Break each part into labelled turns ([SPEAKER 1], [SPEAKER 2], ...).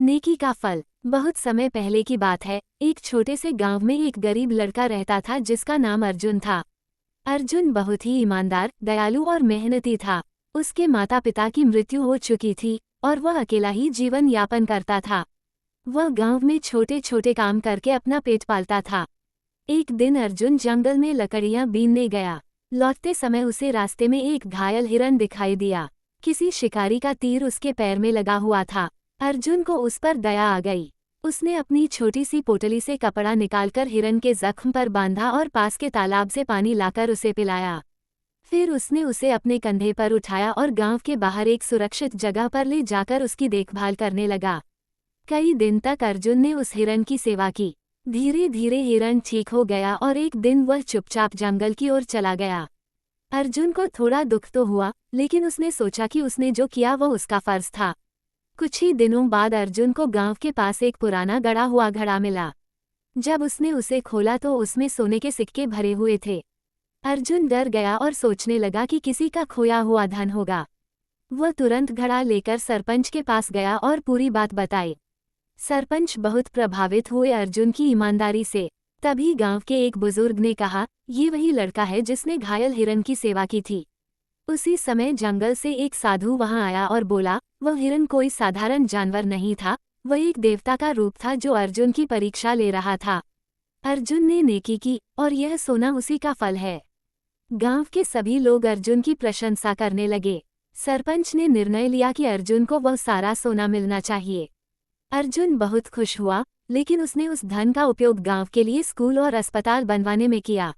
[SPEAKER 1] नेकी का फल। बहुत समय पहले की बात है, एक छोटे से गांव में एक गरीब लड़का रहता था जिसका नाम अर्जुन था। अर्जुन बहुत ही ईमानदार, दयालु और मेहनती था। उसके माता पिता की मृत्यु हो चुकी थी और वह अकेला ही जीवन यापन करता था। वह गांव में छोटे छोटे काम करके अपना पेट पालता था। एक दिन अर्जुन जंगल में लकड़ियां बीनने गया। लौटते समय उसे रास्ते में एक घायल हिरन दिखाई दिया। किसी शिकारी का तीर उसके पैर में लगा हुआ था। अर्जुन को उस पर दया आ गई। उसने अपनी छोटी सी पोटली से कपड़ा निकालकर हिरन के जख्म पर बांधा और पास के तालाब से पानी लाकर उसे पिलाया। फिर उसने उसे अपने कंधे पर उठाया और गांव के बाहर एक सुरक्षित जगह पर ले जाकर उसकी देखभाल करने लगा। कई दिन तक अर्जुन ने उस हिरन की सेवा की। धीरे धीरे हिरन ठीक हो गया और एक दिन वह चुपचाप जंगल की ओर चला गया। अर्जुन को थोड़ा दुख तो हुआ, लेकिन उसने सोचा कि उसने जो किया वह उसका फर्ज था। कुछ ही दिनों बाद अर्जुन को गांव के पास एक पुराना गड़ा हुआ घड़ा मिला। जब उसने उसे खोला तो उसमें सोने के सिक्के भरे हुए थे। अर्जुन डर गया और सोचने लगा कि किसी का खोया हुआ धन होगा। वह तुरंत घड़ा लेकर सरपंच के पास गया और पूरी बात बताई। सरपंच बहुत प्रभावित हुए अर्जुन की ईमानदारी से। तभी गांव के एक बुजुर्ग ने कहा, ये वही लड़का है जिसने घायल हिरन की सेवा की थी। उसी समय जंगल से एक साधु वहां आया और बोला, वह हिरन कोई साधारण जानवर नहीं था, वह एक देवता का रूप था जो अर्जुन की परीक्षा ले रहा था। अर्जुन ने नेकी की और यह सोना उसी का फल है। गांव के सभी लोग अर्जुन की प्रशंसा करने लगे। सरपंच ने निर्णय लिया कि अर्जुन को वह सारा सोना मिलना चाहिए। अर्जुन बहुत खुश हुआ, लेकिन उसने उस धन का उपयोग गांव के लिए स्कूल और अस्पताल बनवाने में किया।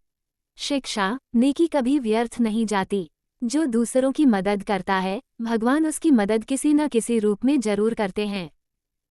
[SPEAKER 1] शिक्षा, नेकी कभी व्यर्थ नहीं जाती। जो दूसरों की मदद करता है, भगवान उसकी मदद किसी न किसी रूप में जरूर करते हैं।